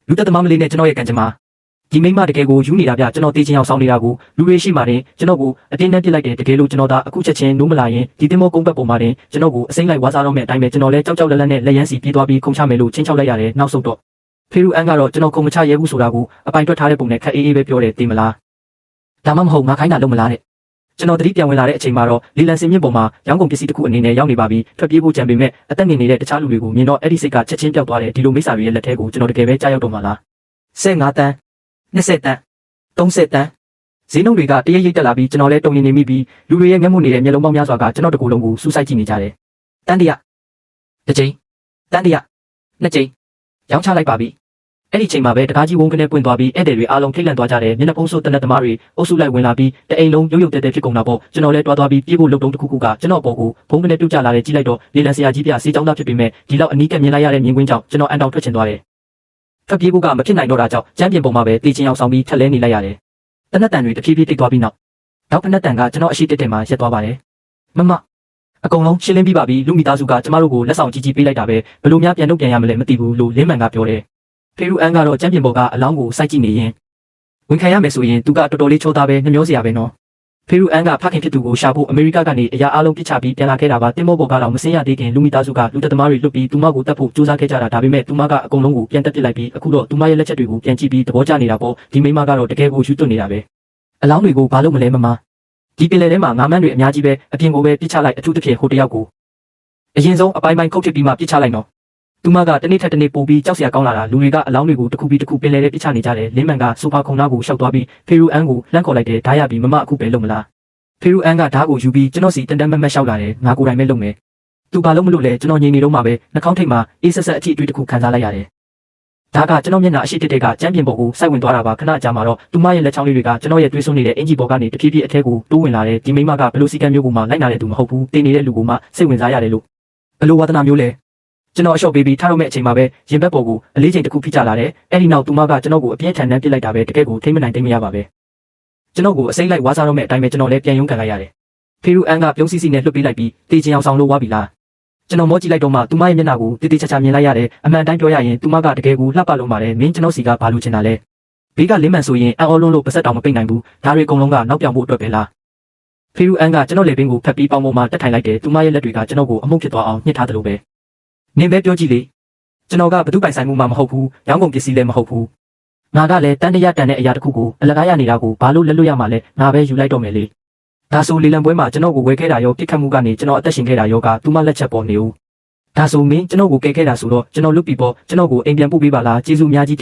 လူသက်သမားမလေးနဲ့ကျွန်တော်ရဲ့ကံကြမ္မာဒီမိမတကယ်ကိုယူနေတာဗျကျွန်တော်တေးချင်းအောင်ဆောင်နေတာကိုလူတွေရှိမှတင်ကျွန်တော်ကိုအတင်းနဲ့ပြစ်လိုက်တယ်တကယ်လို့ကျွန်တော်သာအခုချက်ချင်းနိုးမလာရင်ဒီတင်မောကုန်းဘက်ပေါ်မှာတင်ကျွန်တော်ကိုအစိမ့်လိုက်ဝါစားတော့မဲ့အတိုင်းပဲကျွန်တော်လည်းကြောက်ကြောက်လက်လက်နဲ့လက်ရမ်းစီပြေးသွားပြီးခုံချမယ်လို့ချင်းချောက်လိုက်ရတယ်နောက်ဆုံးတော့ဖေရူအန်ကတော့ကျွန်တော်ခုံမချရဲဘူးဆိုတာကိုအပိုင်တွက်ထားတဲ့ပုံနဲ့ခက်အေးအေးပဲပြောတယ်တင်မလားဒါမှမဟုတ်ငါခိုင်းတာလုံးမလားတဲ့ကျွန်တော်တတိပြန်ဝင်လာတဲ့အချိန်မှာတော့လီလန်စင်မြင့်ပေါ်မှာရောင်းကုန်ပစ္စည်းတစ်ခုအနေနဲ့ရောက်နေပါပြီထွက်ပြေးဖို့ကြံပေမဲ့အသက်ငယ်နေတဲ့တခြားလူတွေကိုမြင်တော့အဲ့ဒီစိတ်ကချက်ချင်းပျောက်သွားတယ်ဒီလိုမိစ္ဆာတွေရဲ့လက်ထဲကိုကျွန်တော်တကယ်ပဲကြားရောက်တော့မှာလား15တန်း20တန်း30တန်းဈေးနှုန်းတွေကတရရိပ်တက်လာပြီးကျွန်တော်လည်းတုံရင်နေမိပြီးလူတွေရဲ့မျက်မှောက်နေတဲ့မျက်လုံးပေါင်းများစွာကကျွန်တော်တကူလုံးကိုစူးစိုက်ကြည့်နေကြတယ်တန်းတရတစ်ချိန်တန်းတရနှစ်ချိန်ရောင်းချလိုက်ပါပြီအဲ့ဒီချိန်မှာပဲတကားကြီးဝုန်းကနေပွင့်သွားပြီးဧည့်သည်တွေအားလုံးထိတ်လန့်သွားကြတယ်မျက်နှာဖုံးဆိုးတနက်သမားတွေအုပ်စုလိုက်ဝင်လာပြီးတအိမ်လုံးရုပ်ရုပ်တဲတဲဖြစ်ကုန်တာပေါ့ကျွန်တော်လည်းတွားသွားပြီးပြေးဖို့လှုပ်တုံးတစ်ခုခုကကျွန်တော်ပေါ်ကိုဖုံးကနေပြုတ်ကျလာတယ်ကြည့်လိုက်တော့လေလံဆရာကြီးပြဆေးကြောင်းသားဖြစ်ပေမဲ့ဒီလောက်အနီးကပ်မြင်လိုက်ရတဲ့မြင်ကွင်းကြောင့်ကျွန်တော်အန်တောင်ထွက်ချင်သွားတယ်ထွက်ပြေးဖို့ကမဖြစ်နိုင်တော့တာကြောင့်ကျမ်းပြင်ပေါ်မှာပဲတေးချင်းအောင်ဆောင်ပြီးထက်လဲနေလိုက်ရတယ်တနက်တန်တွေတဖြည်းဖြည်းတိတ်သွားပြီးနောက်ဖက်နက်တန်ကကျွန်တော်အရှိတက်မှာရက်သွားပါတယ်မမအကုန်လုံးရှင်းလင်းပြီးပါပြီလူမိသားစုကကျမတို့ကိုလက်ဆောင်ကြီးကြီးပေးလိုက်တာပဲဘယ်လိုများပြန်လုပ်ပြန်ရမလဲမသိဘူးလို့လင်းမှန်ကပြောတယ်ဖေရူအန်ကတော့ကျမ်းပြင်ပေါ်ကအလောင်းကိုစိုက်ကြည့်နေရင်ဝင်ခံရမယ်ဆိုရင်သူကတော်တော်လေးချိုးသားပဲနှမျောစရာပဲနော်ဖေရူအန်ကဖခင်ဖြစ်သူကိုရှာဖို့အမေရိကကနေအရာအလုံးပစ်ချပြီးပြန်လာခဲ့တာပါတင်မောပေါ်ကတော့မစင်းရသေးခင်လူမိသားစုကလူသက်သမားတွေလွတ်ပြီးသူမကိုတတ်ဖို့ကြိုးစားခဲ့ကြတာဒါပေမဲ့သူမကအကုန်လုံးကိုပြန်တက်ပစ်လိုက်ပြီးအခုတော့သူမရဲ့လက်ချက်တွေကိုပြန်ကြည့်ပြီးသဘောကျနေတာပေါ့ဒီမိမကတော့တကယ်ကိုယူသွတ်နေတာပဲအလောင်းတွေကိုဘာလို့မလဲမမဒီပင်လယ်ထဲမှာငါးမန်းတွေအများကြီးပဲအပြင်ကိုပဲပစ်ချလိုက်အထူးသဖြင့်ဟိုတယောက်ကိုအရင်ဆုံးအပိုင်းပိုင်းခုတ်ထစ်ပြီးမှပစ်ချလိုက်နော်သူမကတနေ့ထက်တနေ့ပိုပြီးကြောက်စရာကောင်းလာတာလူတွေကအလောင်းတွေကိုတစ်ခုပြီးတစ်ခုပင်လယ်ထဲပစ်ချနေကြတယ်လင်းမန်ကဆိုဖာခုံနာကိုရှောက်သွားပြီးဖေရူအန်ကိုလှမ်းခေါ်လိုက်တယ်ဓာတ်ရပြီးမမအခုပဲလုံမလားဖေရူအန်ကဓာတ်ကိုယူပြီးကျွန်တော်စီတန်တန်မတ်မတ်ရှောက်လာတယ်ငါကိုယ်တိုင်ပဲလုံမယ်သူဘာလို့မလို့လဲကျွန်တော်ငြိမ်နေတော့မှပဲနှာခေါင်းထိပ်မှာအေးဆက်ဆက်အထီအတွေ့တစ်ခုခံစားလိုက်ရတယ်ဒါကကျွန်တော်မျက်နှာအရှိတစ်ကကျမ်းပြင်ပေါ်ကိုစိုက်ဝင်သွားတာပါခဏကြာမှာတော့သူမရဲ့လက်ချောင်းလေးတွေကကျွန်တော်ရဲ့တွေးဆွနေတဲ့အင်ဂျီပေါ်ကနေတဖြည်းဖြည်းအထဲကိုတိုးဝင်လာတယ်ဒီမိမကဘလို့စီကံမျိုးကိုမှလိုက်နာတဲ့သူမဟုတ်ဘူးတင်းနေတဲ့လူကိုမှစိတ်ဝင်စားရတယ်လို့ဘလို့ဝါသနာမျိုးလဲကျွန်တော်အလျှော့ပေးပြီးထားတော့မဲ့အချိန်မှာပဲရင်ဘက်ပေါ်ကိုအလေးချိန်တစ်ခုဖိကျလာတယ်အဲ့ဒီနောက်သူမကကျွန်တော်ကိုအပြင်းထန်နှံပစ်လိုက်တာပဲတကယ်ကိုထိမ့်မနိုင်သိမ့်မရပါပဲကျွန်တော်ကိုအစိမ့်လိုက်ဝါစားတော့မဲ့အတိုင်းပဲကျွန်တော်လည်းပြန်ရုံးကန်လိုက်ရတယ်ဖေရူအန်ကပြုံးစီစီနဲ့လွတ်ပေးလိုက်ပြီးတေးချင်အောင်ဆောင်လို့ဝါပြီလားကျွန်တော်မောကြည့်လိုက်တော့မှသူမရဲ့မျက်နှာကိုတေးသေးချာချာမြင်လိုက်ရတယ်အမှန်အတိုင်းပြောရရင်သူမကတကယ်ကိုလှပလုံးပါတယ်မင်းကျွန်တော်စီကဘာလို့ချင်တာလဲဘေးကလင်းမှန်ဆိုရင်အံ့ဩလုံးလို့ပါဆက်တောင်မပိတ်နိုင်ဘူးဒါတွေအကုန်လုံးကနောက်ပြောင်ဖို့အတွက်ပဲလားဖေရူအန်ကကျွန်တော်လေပင်ကိုဖက်ပြီးပေါင်းပေါ်မှာတက်ထိုင်လိုက်တယ်သူမရဲ့လက်တွေကကျွန်တော်ကိုအမှုန့်ဖြစ်သွားအောင်ညှစ်ထားတယ်လို့ပဲနင်ပဲပြောကြည့်လေကျွန်တော်ကဘသူပိုင်ဆိုင်မှုမှမဟုတ်ဘူးရောင်းကုန်ပစ္စည်းလည်းမဟုတ်ဘူးငါကလည်းတန်တရတန်တဲ့အရာတစ်ခုကိုအလကားရနေတာကိုဘာလို့လက်လွတ်ရမှာလဲငါပဲယူလိုက်တော့မယ်လေဒါဆိုလေလံပွဲမှာကျွန်တော်ကိုဝယ်ခဲ့တာရောပြစ်ခတ်မှုကနေကျွန်တော်အသက်ရှင်ခဲ့တာရောကသူမလက်ချက်ပေါ်နေဦးဒါဆိုမင်းကျွန်တော်ကိုကယ်ခဲ့တာဆိုတော့ကျွန်တော်လွတ်ပြီပေါ့ကျွန်တော်ကိုအိမ်ပြန်ပို့ပေးပါလားကျေးဇူးအများကြီး